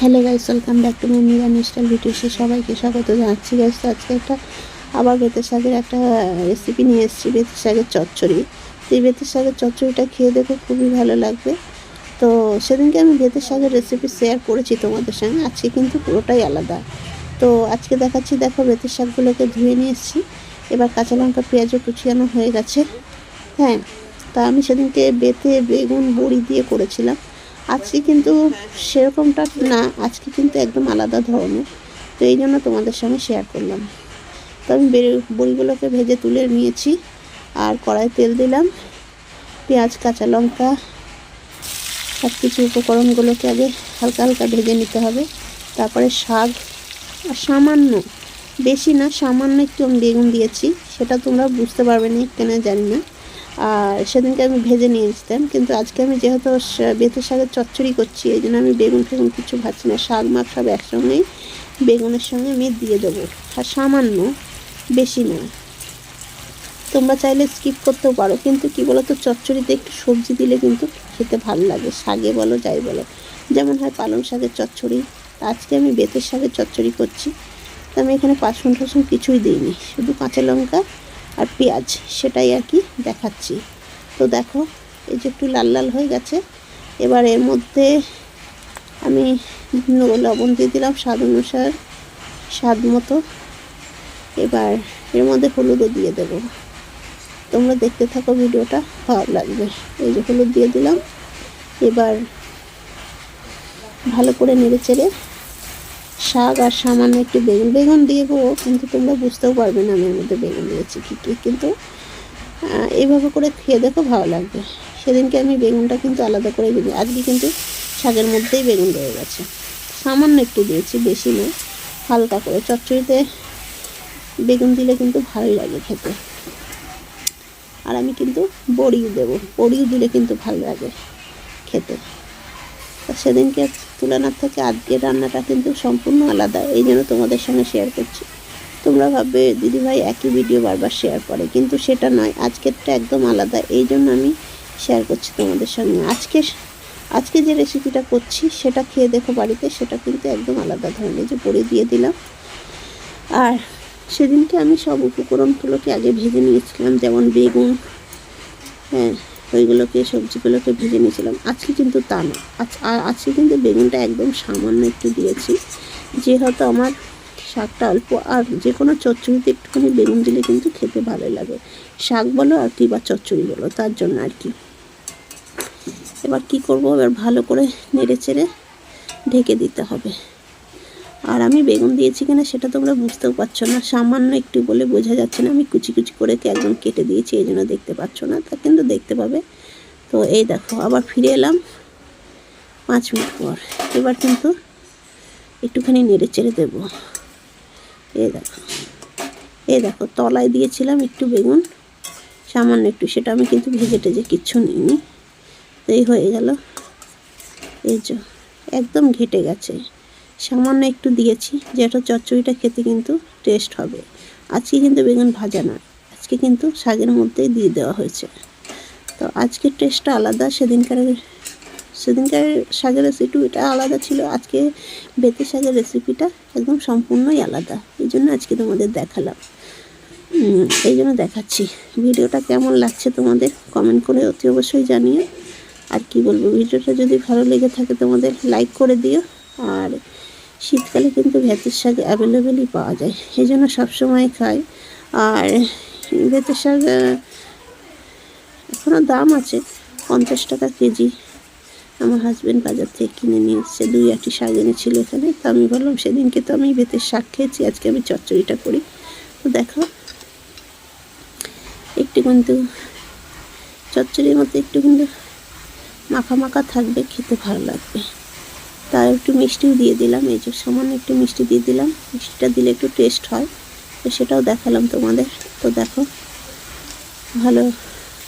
Hello guys, welcome back to my নিরামিষ style ভিডিওসে সবাইকে স্বাগত জানাচ্ছি। গাইস, আজকে আবার বেতের শাকের একটা রেসিপি নিয়ে এসেছি, বেতের শাকের চচ্চড়ি। তো এই বেতের শাকের চচ্চড়িটা খেয়ে দেখো, খুবই ভালো লাগবে। তো সেদিনকে আমি বেতের শাকের রেসিপি শেয়ার করেছি তোমাদের সঙ্গে, আজকে কিন্তু পুরোটাই আলাদা। তো আজকে দেখাচ্ছি, দেখো বেতের শাকগুলোকে ধুয়ে নিয়ে এসেছি। এবার কাঁচা লঙ্কা পেঁয়াজও কুচিয়ানো হয়ে গেছে। হ্যাঁ, তা আমি সেদিনকে বেতে বেগুন বড়ি দিয়ে করেছিলাম। আজকে কিন্তু সেরকমটা না, আজকে কিন্তু একদম আলাদা ধরনের। তো এই জন্য তোমাদের সঙ্গে শেয়ার করলাম। তো আমি বড়িগুলোকে ভেজে তুলে নিয়েছি, আর কড়াই তেল দিলাম, পেঁয়াজ কাঁচা লঙ্কা সব কিছু উপকরণগুলোকে আগে হালকা হালকা ভেজে নিতে হবে। তারপরে শাক, আর সামান্য, বেশি না, সামান্য একটু আমি বেগুন দিয়েছি, সেটা তোমরা বুঝতে পারবে না কেন জানি না। আর সেদিনকে আমি ভেজে নিয়েছিলাম, কিন্তু আজকে আমি যেহেতু বেতের শাকের চচ্চড়ি করছি, এই জন্য আমি বেগুন ফেগুন কিছু ভাজছি না, শাক মাখ সব একসঙ্গেই বেগুনের সঙ্গে আমি দিয়ে দেবো। আর সামান্য, বেশি না। তোমরা চাইলে স্কিপ করতেও পারো, কিন্তু কি বলো তো, চচ্চড়িতে একটু সবজি দিলে কিন্তু খেতে ভালো লাগে, শাকে বলো যাই বলো। যেমন হয় পালং শাকের চচ্চড়ি, আজকে আমি বেতের শাকের চচ্চড়ি করছি। তো আমি এখানে পাঁচফোড়ন টাসফোড়ন কিছুই দিইনি, শুধু কাঁচা লঙ্কা আর পেঁয়াজ, সেটাই আর কি দেখাচ্ছি। তো দেখো, এই যে একটু লাল লাল হয়ে গেছে। এবার এর মধ্যে আমি লবণ দিয়ে দিলাম স্বাদ অনুসার, স্বাদ মতো। এবার এর মধ্যে হলুদও দিয়ে দেবো। তোমরা দেখতে থাকো, ভিডিওটা ভালো লাগবে। এই যে হলুদ দিয়ে দিলাম। এবার ভালো করে নেড়ে চেড়ে শাক আর সামান্য একটু বেগুন দিয়ে দেবো, কিন্তু তোমরা বুঝতেও পারবে না আমি এর মধ্যে বেগুন দিয়েছি কী, কিন্তু এইভাবে করে খেয়ে দেখো, ভালো লাগবে। সেদিনকে আমি বেগুনটা কিন্তু আলাদা করে দিই, আজকে কিন্তু শাকের মধ্যেই বেগুন রয়ে গেছে। সামান্য একটু দিয়েছি, বেশি নয়, হালকা করে। চচ্চড়িতে বেগুন দিলে কিন্তু ভালোই লাগে খেতে। আর আমি কিন্তু বড়িও দেবো, বড়িও দিলে কিন্তু ভালো লাগে খেতে। সেদিনকে তুলনার থেকে আজকের রান্নাটা কিন্তু সম্পূর্ণ আলাদা, এই জন্য তোমাদের সঙ্গে শেয়ার করছি। তোমরা ভাববে দিদিভাই একই ভিডিও বারবার শেয়ার করে, কিন্তু সেটা নয়, আজকেরটা একদম আলাদা, এই জন্য আমি শেয়ার করছি তোমাদের সঙ্গে। আজকে যে রেসিপিটা করছি সেটা খেয়ে দেখো বাড়িতে, সেটা কিন্তু একদম আলাদা ধরনের। যে বড়ি দিয়ে দিলাম, আর সেদিনকে আমি সব উপকরণগুলোকে আগে ভেজে নিয়েছিলাম, যেমন বেগুন, হ্যাঁ, ওইগুলোকে সবজিগুলোকে ভেজে নিয়েছিলাম। আজকে কিন্তু তা না, আজকে কিন্তু বেগুনটা একদম সামান্য একটু দিয়েছি, যেহেতু আমার শাকটা অল্প। আর যে কোনো চচ্চড়িতে একটুখানি বেগুন দিলে কিন্তু খেতে ভালো লাগে, শাক বলো আর কি বা চচ্চড়ি বলো, তার জন্য আর কি। এবার কি করব, এবার ভালো করে নেড়ে চেড়ে ঢেকে দিতে হবে। আর আমি বেগুন দিয়েছি কিনা সেটা তোমরা বুঝতেও পারছো না, সামান্য একটু বলে বোঝা যাচ্ছে না। আমি কুচি কুচি করে একদম কেটে দিয়েছি, এই জন্য দেখতে পাচ্ছ না, তা কিন্তু দেখতে পাবে। তো এই দেখো, আবার ফিরে এলাম 5 মিনিট পর। এবার কিন্তু একটুখানি নেড়ে চেড়ে দেবো। এই দেখো তলায় দিয়েছিলাম একটু বেগুন, সামান্য একটু, সেটা আমি কিন্তু ভেজে টেজে কিচ্ছু নিইনি। তো এই হয়ে গেল, এই যে একদম ঘেটে গেছে, সামান্য একটু দিয়েছি, যেটা চচ্চড়িটা খেতে কিন্তু টেস্ট হবে। আজকে কিন্তু বেগুন ভাজা না, আজকে কিন্তু শাকের মধ্যেই দিয়ে দেওয়া হয়েছে। তো আজকের টেস্টটা আলাদা, সেদিনকার শাকের রেসিপিটা আলাদা ছিল, আজকে বেতের শাকের রেসিপিটা একদম সম্পূর্ণই আলাদা, এই জন্য আজকে তোমাদের দেখালাম, এই জন্য দেখাচ্ছি। ভিডিওটা কেমন লাগছে তোমাদের কমেন্ট করে অতি অবশ্যই জানিও। আর কি বলবো, ভিডিওটা যদি ভালো লেগে থাকে তোমাদের লাইক করে দিও। আর শীতকালে কিন্তু বেতের শাক অ্যাভেলেবেলই পাওয়া যায়, এই জন্য সবসময় খাই। আর বেতের শাক এখনও দাম আছে, 50 টাকা কেজি। আমার হাজব্যান্ড বাজার থেকে কিনে নিয়ে এসছে, 2 আটি শাক এনেছিল এখানে। তো আমি বললাম সেদিনকে তো আমি বেতের শাক খেয়েছি, আজকে আমি চচ্চড়িটা করি। তো দেখো, একটু কিন্তু চচ্চড়ির মধ্যে একটু কিন্তু মাখা মাখা থাকবে, খেতে ভালো লাগবে। তার একটু মিষ্টিও দিয়ে দিলাম, এই যে সামান্য একটু মিষ্টি দিয়ে দিলাম, মিষ্টিটা দিলে একটু টেস্ট হয়, তো সেটাও দেখালাম তোমাদের। তো দেখো, ভালো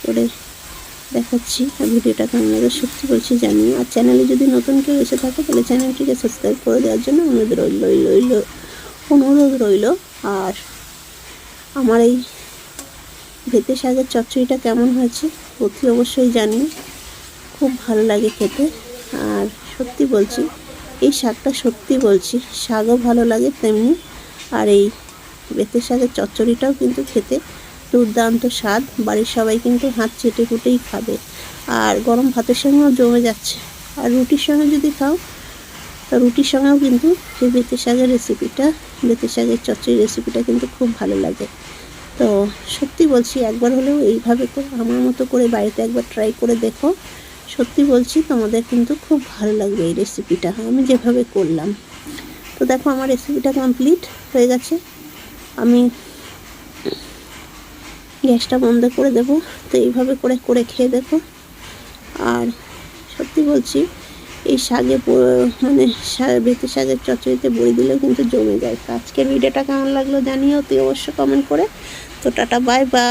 করে দেখাচ্ছি। আর ভিডিওটা কেমন লাগে সত্যি বলছি জানিও। আর চ্যানেলে যদি নতুন কেউ এসে থাকে তাহলে চ্যানেলটিকে সাবস্ক্রাইব করে দেওয়ার জন্য অনুরোধ রইল। আর আমার এই বেতের শাকের চচ্চড়িটা কেমন হয়েছে অতি অবশ্যই জানিও, খুব ভালো লাগে খেতে। আর সত্যি বলছি, এই শাকটা সত্যি বলছি শাকও ভালো লাগে তেমনি, আর এই বেতে শাকের চচ্চড়িটাও কিন্তু খেতে দুর্দান্ত স্বাদ। বাড়ির সবাই কিন্তু হাত চেটে কুটেই খাবে, আর গরম ভাতের সঙ্গেও জমে যাচ্ছে। আর রুটির সঙ্গে যদি খাও তা রুটির সঙ্গেও কিন্তু এই বেতে শাকের রেসিপিটা, বেতে শাকের চচ্চড়ি রেসিপিটা কিন্তু খুব ভালো লাগে। তো সত্যি বলছি একবার হলেও এইভাবে করে আমার মতো করে বাড়িতে একবার ট্রাই করে দেখো। সত্যি বলছি তোমাদের কিন্তু খুব ভালো লাগবে এই রেসিপিটা আমি যেভাবে করলাম। তো দেখো আমার রেসিপিটা কমপ্লিট হয়ে গেছে, আমি গ্যাসটা বন্ধ করে দেবো। তো এইভাবে করে করে খেয়ে দেখো। আর সত্যি বলছি এই শাকে মানে বেতে শাকের চচ্চড়িতে বড়ি দিলেও কিন্তু জমে যায়। তো আজকের ভিডিওটা কেমন লাগলো জানিও তুই অবশ্যই কমেন্ট করে। তো টাটা বাই বাই।